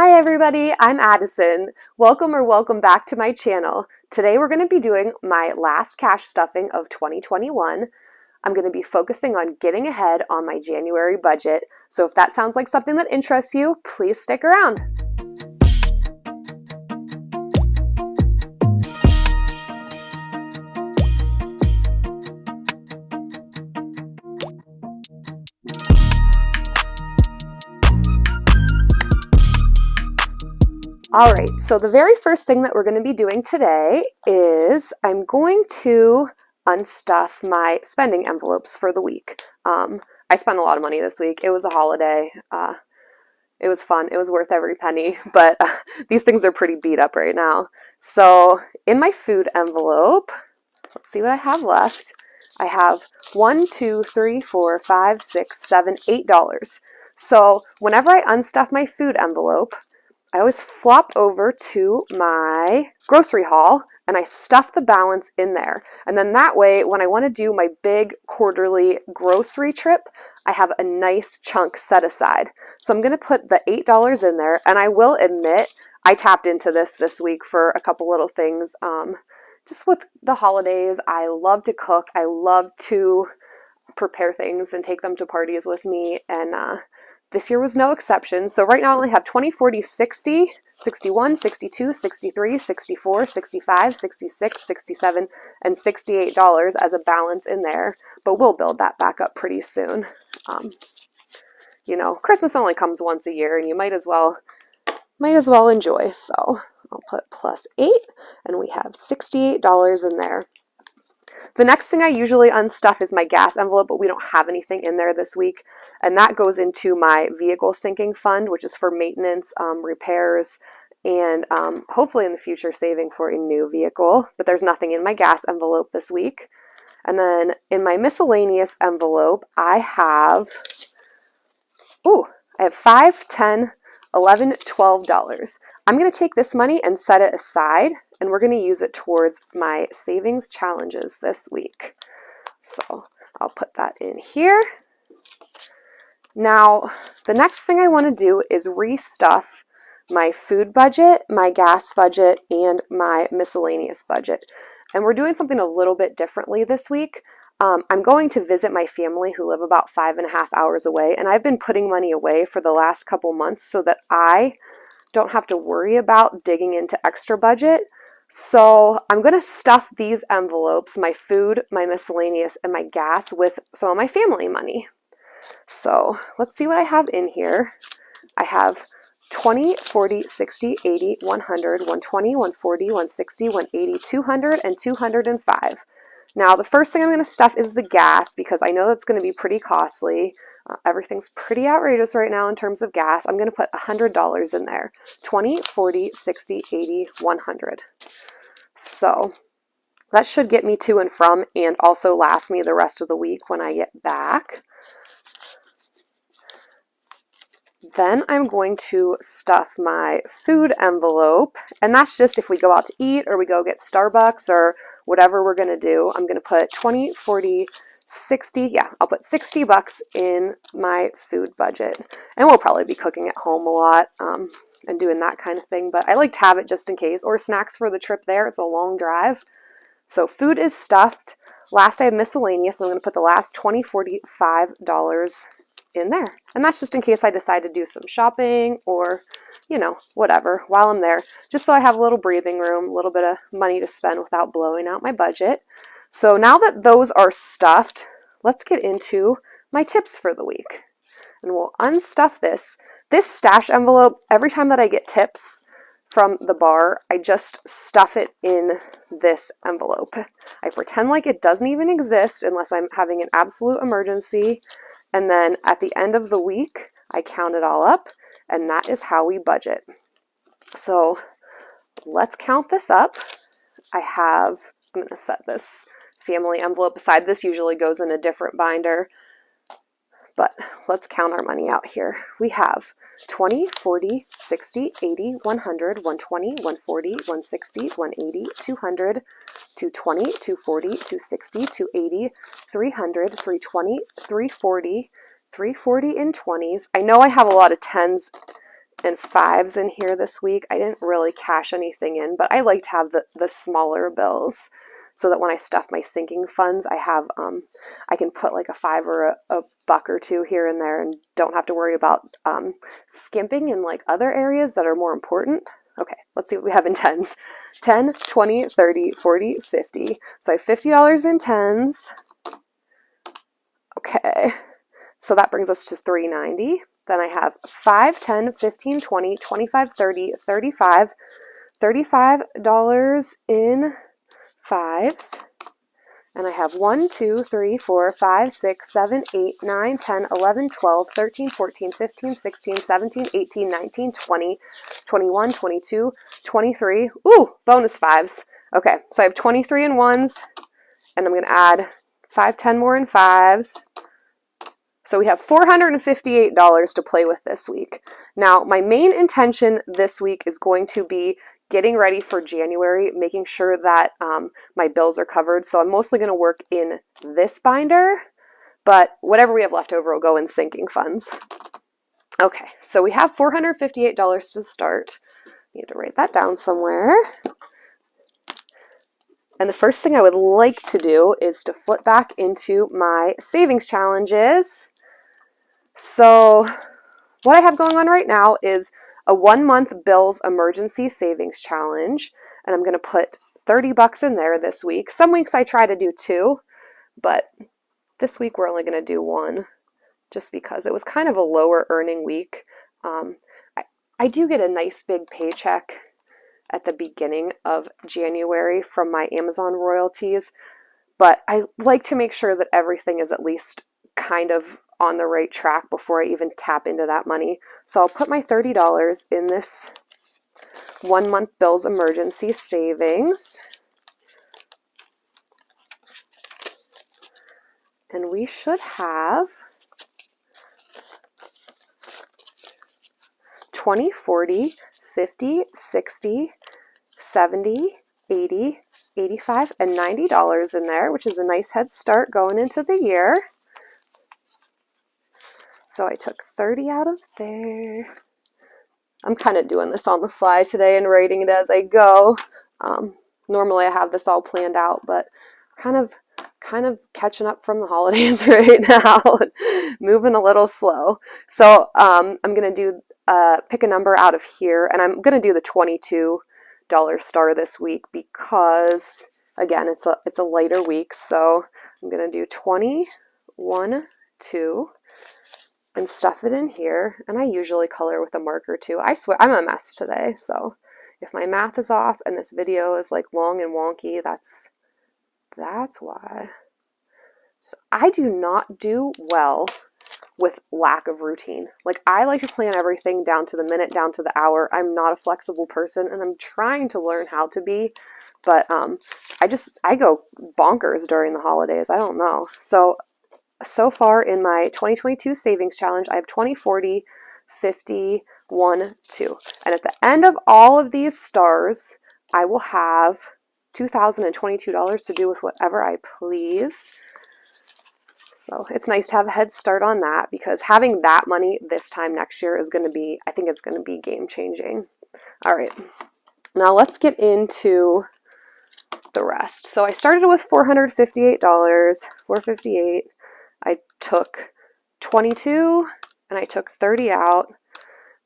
Hi everybody, I'm Addison. Welcome back to my channel. Today we're going to be doing my last cash stuffing of 2021. I'm going to be focusing on getting ahead on my January budget. So if that sounds like something that interests you, please stick around. All right, so the very first thing that we're going to be doing today is I'm going to unstuff my spending envelopes for the week. I spent a lot of money this week. It was a holiday. It was fun. It was worth every penny, but these things are pretty beat up right now. So in my food envelope, let's see what I have left. I have $1, $2, $3, $4, $5, $6, $7, $8. So whenever I unstuff my food envelope, I always flop over to my grocery haul and I stuff the balance in there. And then that way, when I want to do my big quarterly grocery trip, I have a nice chunk set aside. So I'm going to put the $8 in there, and I will admit I tapped into this week for a couple little things. Just with the holidays, I love to cook. I love to prepare things and take them to parties with me, and this year was no exception. So right now I only have 20, 40, 60, 61, 62, 63, 64, 65, 66, 67, and $68 as a balance in there. But we'll build that back up pretty soon. You know, Christmas only comes once a year, and you might as well enjoy. So I'll put +8, and we have $68 in there. The next thing I usually unstuff is my gas envelope, but we don't have anything in there this week. And that goes into my vehicle sinking fund, which is for maintenance, repairs, and hopefully in the future saving for a new vehicle. But there's nothing in my gas envelope this week. And then in my miscellaneous envelope, I have $5, $10, $11, $12. I'm going to take this money and set it aside, and we're going to use it towards my savings challenges this week. So I'll put that in here. Now, the next thing I want to do is restuff my food budget, my gas budget, and my miscellaneous budget. And we're doing something a little bit differently this week. I'm going to visit my family who live about 5.5 hours away, and I've been putting money away for the last couple months so that I don't have to worry about digging into extra budget. So I'm going to stuff these envelopes, my food, my miscellaneous, and my gas, with some of my family money. So let's see what I have in here. I have 20, 40, 60, 80, 100, 120, 140, 160, 180, 200, and 205. Now the first thing I'm going to stuff is the gas, because I know that's going to be pretty costly. Everything's pretty outrageous right now in terms of gas. I'm going to put $100 in there. 20, 40, 60, 80, 100. So that should get me to and from, and also last me the rest of the week when I get back. Then I'm going to stuff my food envelope, and that's just if we go out to eat or we go get Starbucks or whatever we're going to do. I'm going to put 20, 40, 60, yeah, I'll put $60 in my food budget. And we'll probably be cooking at home a lot and doing that kind of thing, but I like to have it just in case, or snacks for the trip there. It's a long drive. So food is stuffed. Last I have miscellaneous, so I'm going to put the last $20, $45 in there. And that's just in case I decide to do some shopping or, you know, whatever while I'm there, just so I have a little breathing room, a little bit of money to spend without blowing out my budget. So now that those are stuffed, let's get into my tips for the week. And we'll unstuff this. This stash envelope, every time that I get tips from the bar, I just stuff it in this envelope. I pretend like it doesn't even exist unless I'm having an absolute emergency. And then at the end of the week, I count it all up, and that is how we budget. So let's count this up. I'm going to set this family envelope aside. This usually goes in a different binder, but let's count our money out here. We have 20, 40, 60, 80, 100, 120, 140, 160, 180, 200, 220, 240, 260, 280, 300, 320, 340, 340 in 20s. I know I have a lot of 10s and fives in here this week. I didn't really cash anything in, but I like to have the smaller bills so that when I stuff my sinking funds, I have I can put like a $5 or a buck or two here and there and don't have to worry about skimping in like other areas that are more important. Okay, let's see what we have in tens. 10, 20, 30, 40, 50. So I have $50 in tens. Okay, so that brings us to $3.90. Then I have 5, 10, 15, 20, 25, 30, 35, $35 in fives. And I have 1, 2, 3, 4, 5, 6, 7, 8, 9, 10, 11, 12, 13, 14, 15, 16, 17, 18, 19, 20, 21, 22, 23. Ooh, bonus fives. Okay, so I have 23 in ones, and I'm going to add 5, 10 more in fives. So we have $458 to play with this week. Now, my main intention this week is going to be getting ready for January, making sure that my bills are covered. So I'm mostly going to work in this binder, but whatever we have left over will go in sinking funds. Okay, so we have $458 to start. Need to write that down somewhere. And the first thing I would like to do is to flip back into my savings challenges. So what I have going on right now is a 1-month bills emergency savings challenge, and I'm going to put 30 bucks in there this week. Some weeks I try to do 2, but this week we're only going to do 1 just because it was kind of a lower earning week. I do get a nice big paycheck at the beginning of January from my Amazon royalties, but I like to make sure that everything is at least kind of on the right track before I even tap into that money. So I'll put my $30 in this 1-month bills emergency savings. And we should have 20, 40, 50, 60, 70, 80, 85, and $90 in there, which is a nice head start going into the year. So I took 30 out of there. I'm kind of doing this on the fly today and writing it as I go. Normally I have this all planned out, but kind of catching up from the holidays right now, moving a little slow. So I'm going to do pick a number out of here, and I'm going to do the $22 star this week because, again, it's a lighter week. So I'm going to do 20, 1, 2, and stuff it in here. And I usually color with a marker too. I swear I'm a mess today, so if my math is off and this video is like long and wonky, that's why. So I do not do well with lack of routine. Like, I like to plan everything down to the minute, down to the hour. I'm not a flexible person, and I'm trying to learn how to be, but I go bonkers during the holidays. I don't know. So far in my 2022 savings challenge, I have 20, 40, 50, 1, 2. And at the end of all of these stars, I will have $2,022 to do with whatever I please. So it's nice to have a head start on that, because having that money this time next year is going to be, I think it's going to be game changing. All right, now let's get into the rest. So I started with $458, $458. I took 22 and I took 30 out,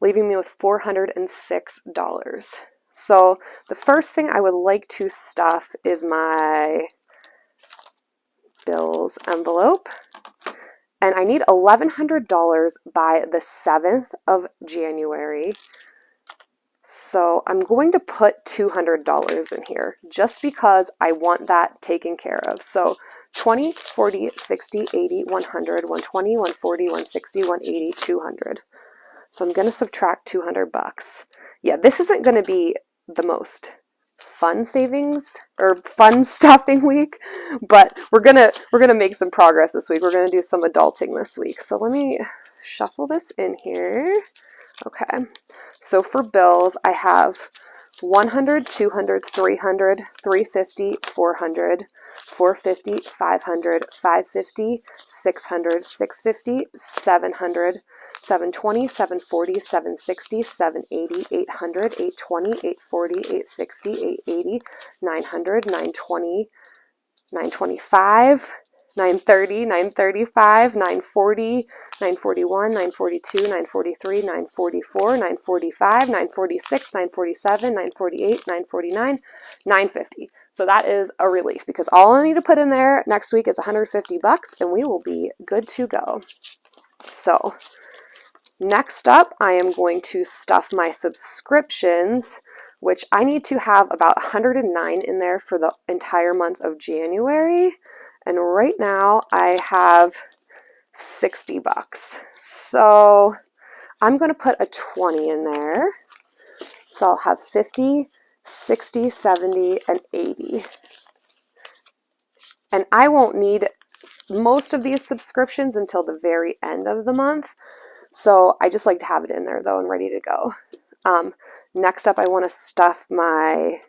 leaving me with $406. So the first thing I would like to stuff is my bills envelope, and I need $1,100 by the 7th of January. So I'm going to put $200 in here just because I want that taken care of. So 20, 40, 60, 80, 100, 120, 140, 160, 180, 200. So I'm going to subtract 200 bucks. Yeah, this isn't going to be the most fun savings or fun stuffing week, but we're gonna make some progress this week. We're gonna do some adulting this week. So let me shuffle this in here. Okay, so for bills, I have 100, 200, 300, 350, 400, 450, 500, 550, 600, 650, 700, 720, 740, 760, 780, 800, 820, 840, 860, 880, 900, 920, 925, 930, 935, 940, 941, 942, 943, 944, 945, 946, 947, 948, 949, 950. So that is a relief because all I need to put in there next week is 150 bucks and we will be good to go. So next up, I am going to stuff my subscriptions, which I need to have about 109 in there for the entire month of January. And right now I have 60 bucks. So I'm going to put a 20 in there. So I'll have 50, 60, 70, and 80. And I won't need most of these subscriptions until the very end of the month. So I just like to have it in there though and ready to go. Next up, I want to stuff my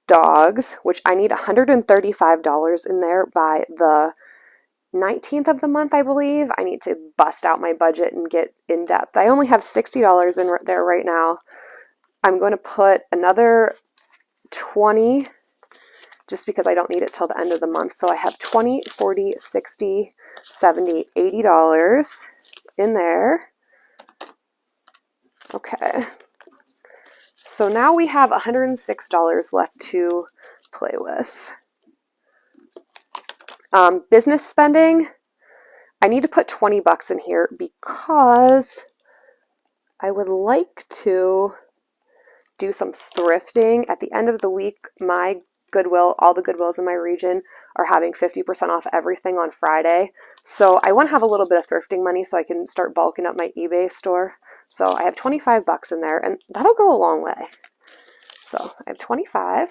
dogs, which I need $135 in there by the 19th of the month, I believe. I need to bust out my budget and get in depth. I only have $60 in there right now. I'm going to put another 20 just because I don't need it till the end of the month. So I have 20, 40, 60, 70, $80 in there. Okay. So now we have $106 left to play with. Business spending, I need to put 20 bucks in here because I would like to do some thrifting. At the end of the week, my Goodwill, all the Goodwills in my region are having 50% off everything on Friday. So I want to have a little bit of thrifting money so I can start bulking up my eBay store. So I have 25 bucks in there and that'll go a long way. So I have 25.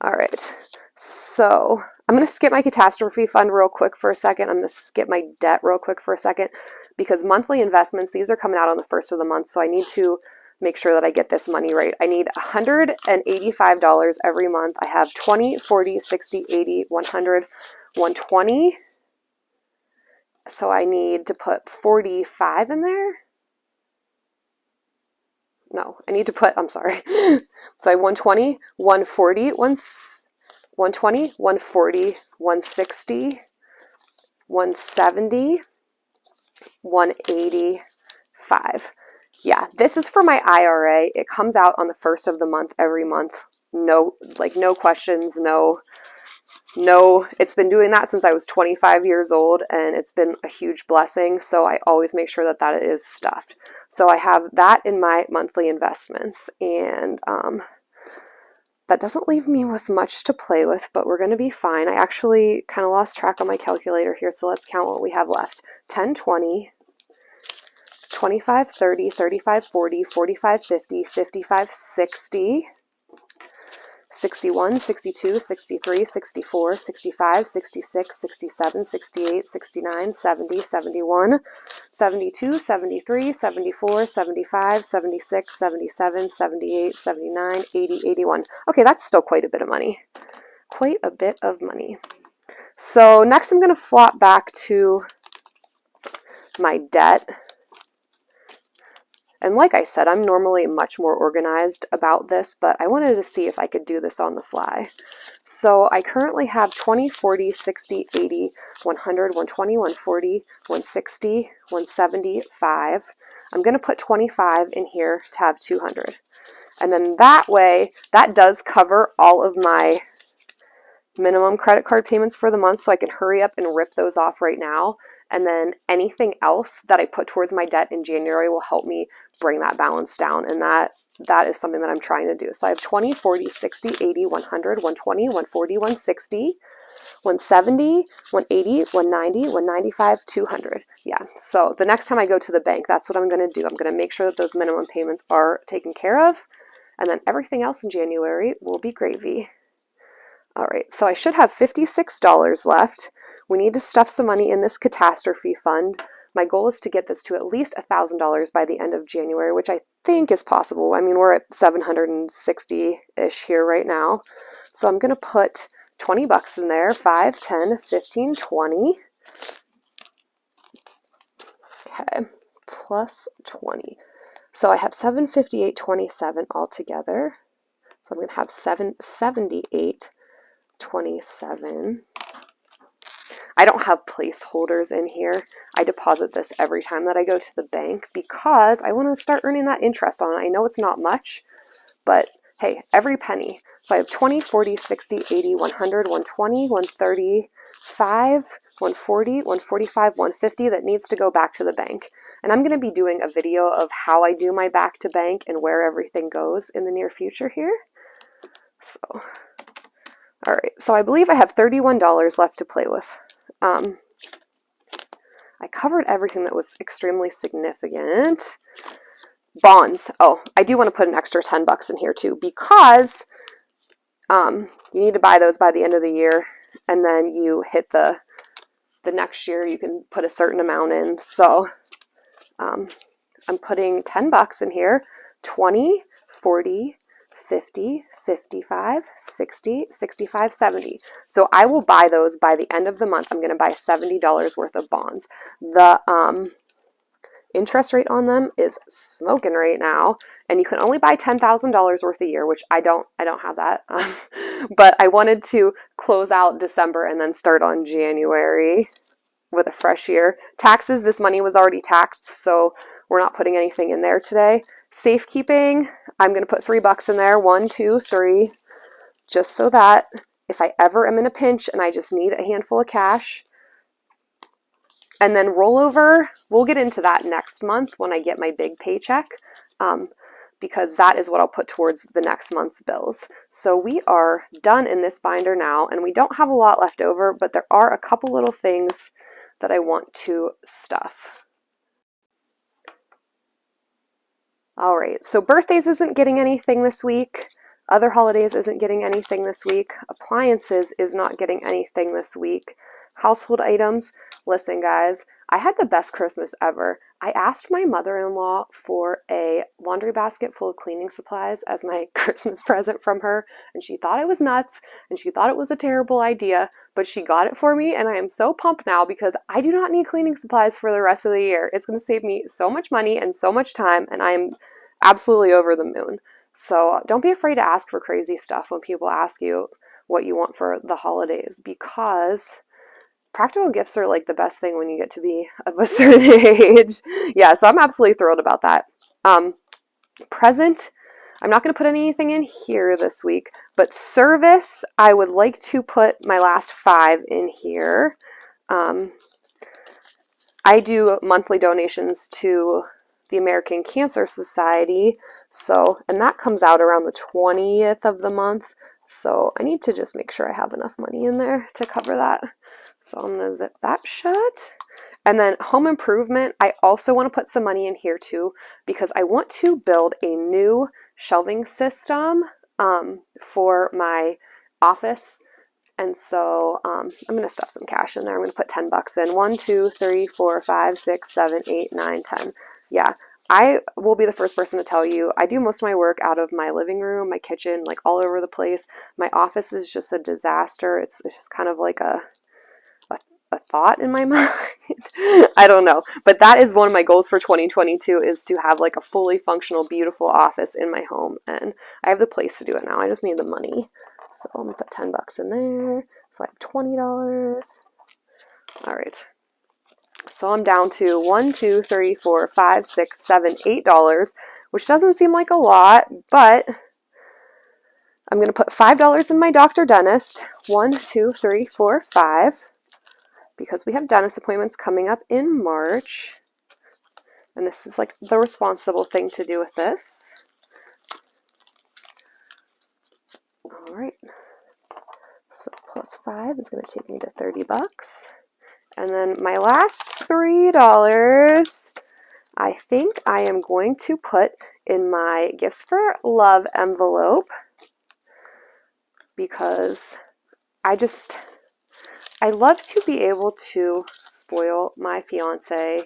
All right, so I'm going to skip my catastrophe fund real quick for a second. I'm going to skip my debt real quick for a second because monthly investments, these are coming out on the first of the month. So I need to make sure that I get this money right. I need $185 every month. I have 20, 40, 60, 80, 100, 120. So I need to put 45 in there. No, I need to put, I'm sorry. So I have 120, 140, 120, 140, 160, 170, 185. Yeah, this is for my IRA. It comes out on the first of the month every month. No, like no questions, no, it's been doing that since I was 25 years old and it's been a huge blessing. So I always make sure that that is stuffed. So I have that in my monthly investments and that doesn't leave me with much to play with, but we're going to be fine. I actually kind of lost track on my calculator here. So let's count what we have left. 10, 20, 25, 30, 35, 40, 45, 50, 55, 60, 61, 62, 63, 64, 65, 66, 67, 68, 69, 70, 71, 72, 73, 74, 75, 76, 77, 78, 79, 80, 81. Okay, that's still quite a bit of money. Quite a bit of money. So next I'm going to flop back to my debt. And like I said, I'm normally much more organized about this, but I wanted to see if I could do this on the fly. So I currently have 20, 40, 60, 80, 100, 120, 140, 160, 175. I'm going to put 25 in here to have 200. And then that way, that does cover all of my minimum credit card payments for the month, so I can hurry up and rip those off right now. And then anything else that I put towards my debt in January will help me bring that balance down. And that is something that I'm trying to do. So I have 20, 40, 60, 80, 100, 120, 140, 160, 170, 180, 190, 195, 200. Yeah, so the next time I go to the bank, that's what I'm going to do. I'm going to make sure that those minimum payments are taken care of. And then everything else in January will be gravy. All right, so I should have $56 left. We need to stuff some money in this catastrophe fund. My goal is to get this to at least $1,000 by the end of January, which I think is possible. I mean, we're at 760-ish here right now. So I'm going to put 20 bucks in there, 5, 10, 15, 20. Okay, plus 20. So I have 758.27 altogether. So I'm going to have 778.27. I don't have placeholders in here. I deposit this every time that I go to the bank because I want to start earning that interest on it. I know it's not much, but hey, every penny. So I have 20, 40, 60, 80, 100, 120, 135, 140, 145, 150 that needs to go back to the bank. And I'm going to be doing a video of how I do my back to bank and where everything goes in the near future here. So, all right, so I believe I have $31 left to play with. I covered everything that was extremely significant. Bonds. Oh, I do want to put an extra 10 bucks in here too because you need to buy those by the end of the year, and then you hit the next year you can put a certain amount in. So I'm putting 10 bucks in here, 20, 40, 50, 55, 60, 65, 70. So I will buy those by the end of the month. I'm going to buy $70 worth of bonds. The interest rate on them is smoking right now, and you can only buy $10,000 worth a year, which I don't have that. But I wanted to close out December and then start on January with a fresh year. Taxes, this money was already taxed, so we're not putting anything in there today. Safekeeping, I'm going to put 3 bucks in there, 1, 2, 3, just so that if I ever am in a pinch and I just need a handful of cash. And then rollover, we'll get into that next month when I get my big paycheck, because that is what I'll put towards the next month's bills. So we are done in this binder now, and we don't have a lot left over, but there are a couple little things that I want to stuff. All right, so birthdays isn't getting anything this week. Other holidays isn't getting anything this week. Appliances is not getting anything this week. Household items, listen guys, I had the best Christmas ever. I asked my mother-in-law for a laundry basket full of cleaning supplies as my Christmas present from her, and she thought I was nuts, and she thought it was a terrible idea, but she got it for me, and I am so pumped now because I do not need cleaning supplies for the rest of the year. It's going to save me so much money and so much time, and I am absolutely over the moon. So don't be afraid to ask for crazy stuff when people ask you what you want for the holidays, because practical gifts are like the best thing when you get to be of a certain age. Yeah, so I'm absolutely thrilled about that. Present, I'm not going to put anything in here this week, but service, I would like to put my last 5 in here. I do monthly donations to the American Cancer Society, and that comes out around the 20th of the month, so I need to just make sure I have enough money in there to cover that. So I'm going to zip that shut. And then home improvement, I also want to put some money in here too, because I want to build a new shelving system for my office. And so I'm going to stuff some cash in there. I'm going to put 10 bucks in. 1, 2, 3, 4, 5, 6, 7, 8, 9, 10. Yeah, I will be the first person to tell you, I do most of my work out of my living room, my kitchen, like all over the place. My office is just a disaster. It's just kind of like a thought in my mind. I don't know, but that is one of my goals for 2022, is to have like a fully functional, beautiful office in my home, and I have the place to do it now. I just need the money. So I'm gonna put 10 bucks in there. So I have $20. All right. So I'm down to $1, 2, 3, 4, 5, 6, 7, $8, which doesn't seem like a lot, but I'm gonna put $5 in my doctor dentist. 1, 2, 3, 4, 5. Because we have dentist appointments coming up in March. And this is like the responsible thing to do with this. All right. So plus 5 is going to take me to 30 bucks. And then my last $3, I think I am going to put in my Gifts for Love envelope, because I love to be able to spoil my fiance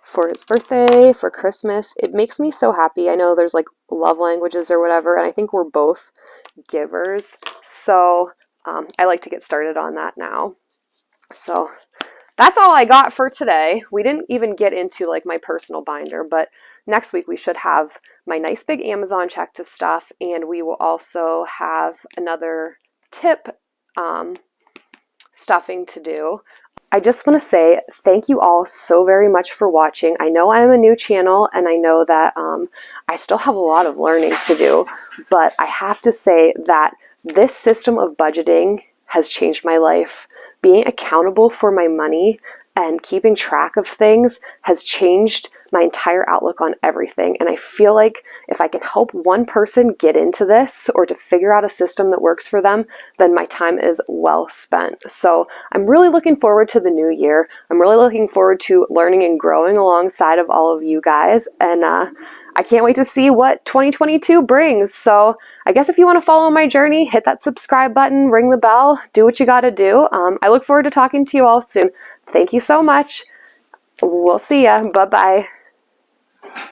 for his birthday, for Christmas. It makes me so happy. I know there's like love languages or whatever, and I think we're both givers. So I like to get started on that now. So that's all I got for today. We didn't even get into like my personal binder, but next week we should have my nice big Amazon check to stuff, and we will also have another tip stuffing to do. I just want to say thank you all so very much for watching. I know I'm a new channel, and I know that I still have a lot of learning to do, but I have to say that this system of budgeting has changed my life. Being accountable for my money and keeping track of things has changed my entire outlook on everything. And I feel like if I can help one person get into this or to figure out a system that works for them, then my time is well spent. So I'm really looking forward to the new year. I'm really looking forward to learning and growing alongside of all of you guys. And I can't wait to see what 2022 brings. So I guess if you want to follow my journey, hit that subscribe button, ring the bell, do what you got to do. I look forward to talking to you all soon. Thank you so much. We'll see ya. Bye-bye.